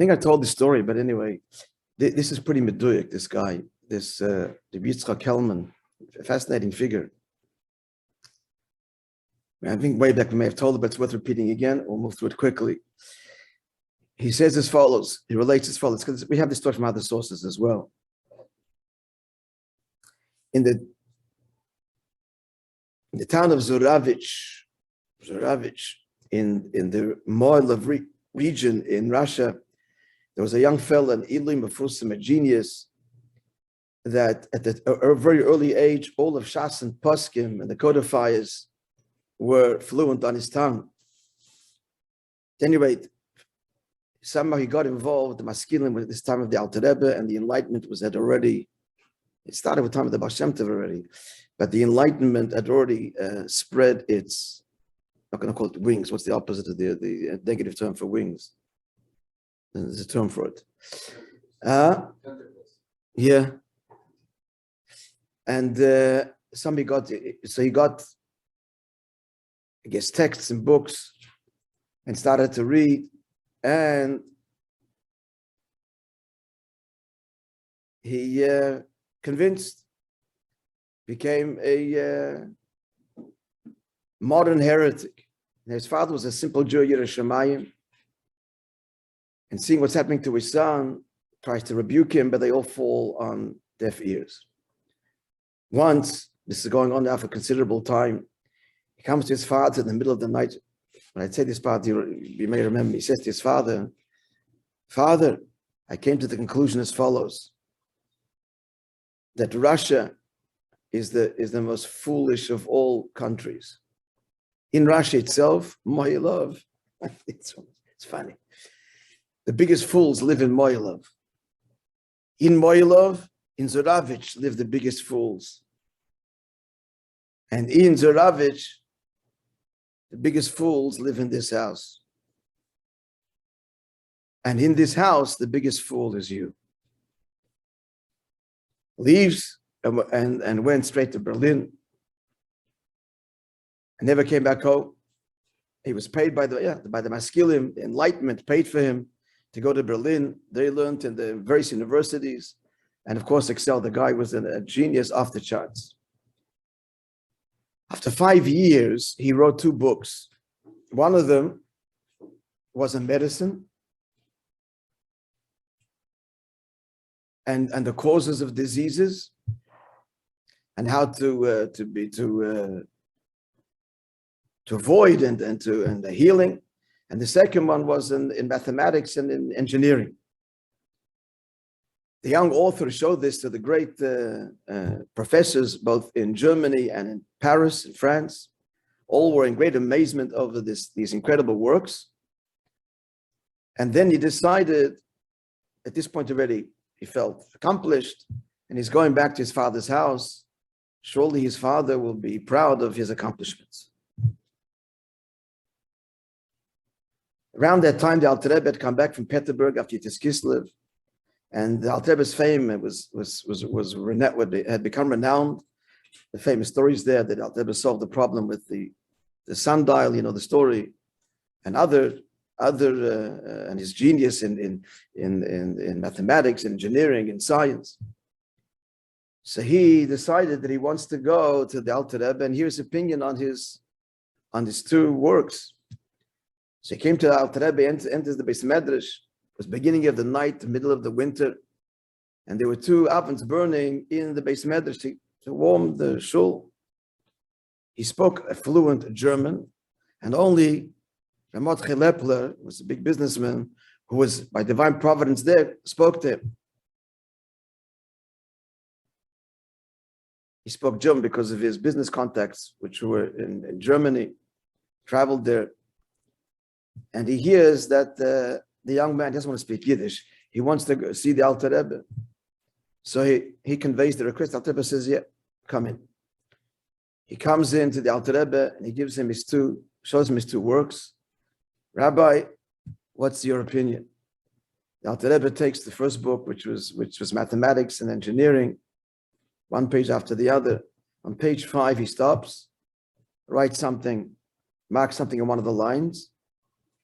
think I told the story, but anyway, this is pretty meduyik, this guy, this Rabbi Yitzchak Kelman, a fascinating figure. I think way back we may have told it, but it's worth repeating again. We'll move through it quickly. He says as follows, he relates as follows, because we have this story from other sources as well. In the town of Zuravich, in the Moilav region in Russia, there was a young fellow, an Ilim Mefussim, a genius, that at a very early age, all of Shas and Poskim and the codifiers were fluent on his tongue. At any rate, somehow he got involved, the Maskilim, at this time of the Alter Rebbe, and the Enlightenment had already, it started with the time of the Baal Shem Tov already, but the Enlightenment had already spread its, I'm not going to call it wings, what's the opposite of the negative term for wings? There's a term for it. Yeah. And he got, I guess, texts and books and started to read, and he convinced, became a modern heretic. And his father was a simple Jew, Yireh Shamayim, and seeing what's happening to his son, tries to rebuke him, but they all fall on deaf ears. Once, this is going on now for considerable time, he comes to his father in the middle of the night. When I say this part, you may remember, he says to his father, "Father, I came to the conclusion as follows, that Russia is the most foolish of all countries. In Russia itself, Moilov, it's funny. The biggest fools live in Moilov. In Moilov, in Zuravich live the biggest fools. And in Zuravich, the biggest fools live in this house. And in this house, the biggest fool is you." Leaves and went straight to Berlin. And never came back home. He was paid by the Maskilim, the Enlightenment paid for him to go to Berlin. They learned in the various universities, and of course excelled. The guy was a genius off the charts. After 5 years, he wrote 2 books. One of them was on medicine and the causes of diseases and how to avoid and the healing. And the second one was in mathematics and in engineering. The young author showed this to the great professors, both in Germany and in Paris, in France. All were in great amazement over these incredible works. And then he decided, at this point already, he felt accomplished, and he's going back to his father's house. Surely his father will be proud of his accomplishments. Around that time, the Alter Rebbe had come back from Peterburg after Yitzhak Kislev, and the Alter Rebbe's fame had become renowned. The famous stories there that Alter Rebbe solved the problem with the sundial, you know the story, and and his genius in mathematics, engineering, and science. So he decided that he wants to go to the Alter Rebbe and hear his opinion on his 2 works. So he came to the Alter Rebbe, enters the Beis Medrash. It was beginning of the night, the middle of the winter, and there were 2 ovens burning in the Beis Medrash to warm the shul. He spoke a fluent German, and only Mordechai Lepler, who was a big businessman, who was by divine providence there, spoke to him. He spoke German because of his business contacts, which were in Germany, traveled there. And he hears that the young man doesn't want to speak Yiddish. He wants to go see the Alter Rebbe. So he conveys the request. Alter Rebbe says, "Yeah, come in." He comes into the Alter Rebbe and he gives him shows him his 2 works. "Rabbi, what's your opinion?" The Alter Rebbe takes the first book, which was mathematics and engineering, 1 page after the other. On page 5, he stops, writes something, marks something on one of the lines,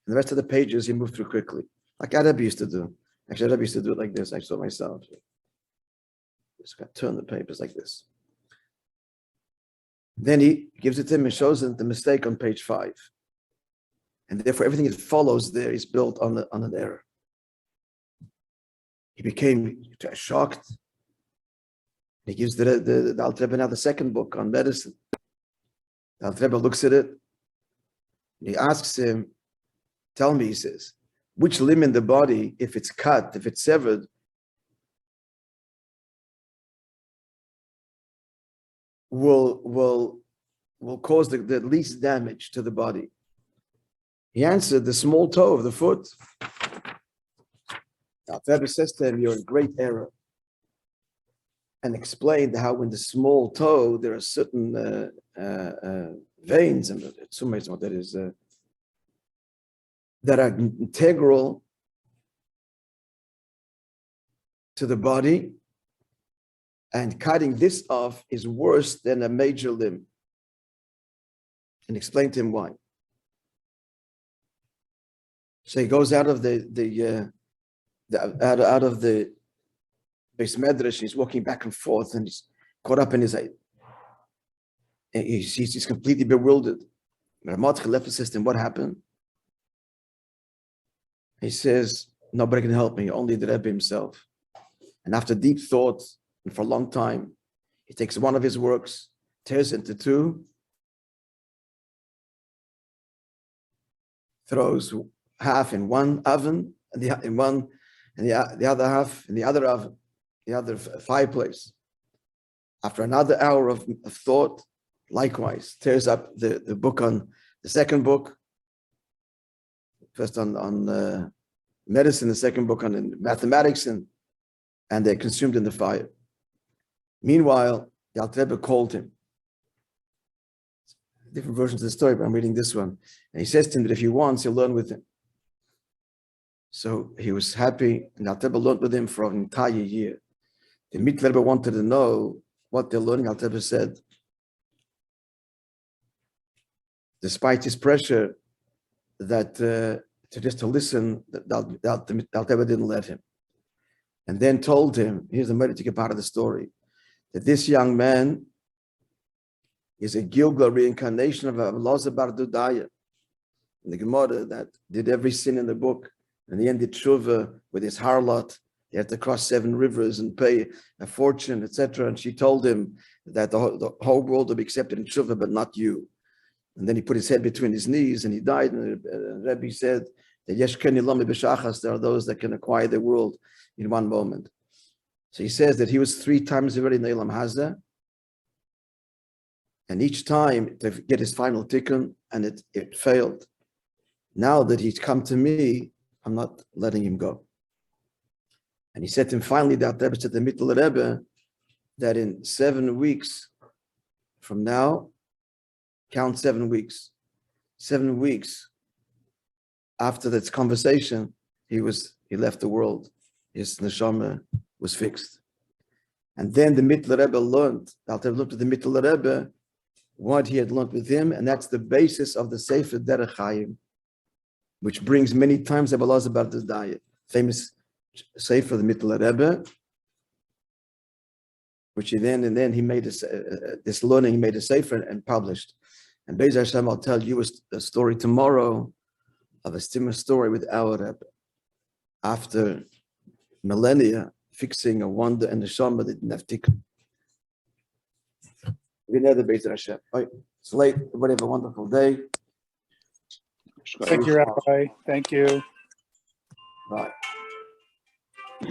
and the rest of the pages he moved through quickly. like Rabbi used to do. Actually, Rabbi used to do it like this. I saw myself. Just got to turn the papers like this. Then he gives it to him and shows him the mistake on page 5. And therefore, everything that follows there is built on an error. He became shocked. He gives the Alter Rebbe now the second book on medicine. The Alter Rebbe looks at it. And he asks him, tell me, he says, which limb in the body, if it's cut, if it's severed, will cause the least damage to the body? He answered, the small toe of the foot. Now, Rebbe says to him, you're in great error. And explained how in the small toe, there are certain veins, and it's amazing what that is, that are integral to the body, and cutting this off is worse than a major limb. And explained to him why. So he goes out of the Beis Medrash, he's walking back and forth, and he's caught up in his eye. And he's completely bewildered. Ramat Chalefa says to him, what happened? He says, nobody can help me, only the Rebbe himself. And after deep thought, and for a long time, he takes one of his works, tears it into two, throws half in one oven, and the other half in the other oven, the other fireplace. After another hour of thought, likewise, tears up the book on the second book, first on medicine, the second book on mathematics, and they're consumed in the fire. Meanwhile, the Alter Rebbe called him. Different versions of the story, but I'm reading this one. And he says to him that if he wants, he'll learn with him. So he was happy, and the Alter Rebbe learned with him for an entire year. The Mitler Rebbe wanted to know what they're learning. Alter Rebbe said, despite his pressure, that to listen, the Alter Rebbe didn't let him. And then told him, here's the medical part of the story, that this young man is a Gilgal reincarnation of Elazar bar Dudaya, the Gemara that did every sin in the book, and he ended tshuva with his harlot. He had to cross 7 rivers and pay a fortune, etc. And she told him that the whole world will be accepted in tshuva, but not you. And then he put his head between his knees and he died. And Rabbi said that Yeshkeni Lami B'Shachas, there are those that can acquire the world in one moment. So he says that he was 3 times already in Eilam Hazeh, and each time to get his final tikkun, and it failed. Now that he's come to me, I'm not letting him go. And he said to him, finally, the Alter Rebbe said to the Mitler Rebbe that in 7 weeks from now, count 7 weeks. 7 weeks after that conversation, he left the world. His neshama was fixed. And then the Mitler Rebbe learned, the Alter Rebbe looked at the Mitler Rebbe, what he had learned with him, and that's the basis of the Sefer Derech Hayim, which brings many times Elazar bar Dudaya, famous Sefer, the Mitler Rebbe, which he then he made this learning, he made a Sefer and published. And Be'ez Hashem, I'll tell you a story tomorrow of a similar story with our Rebbe. After millennia, fixing a wonder and the Shama that didn't have tikkun. We know the Be'ez Hashem. It's late. Everybody have a wonderful day. Thank you, Rabbi. Thank you. Bye.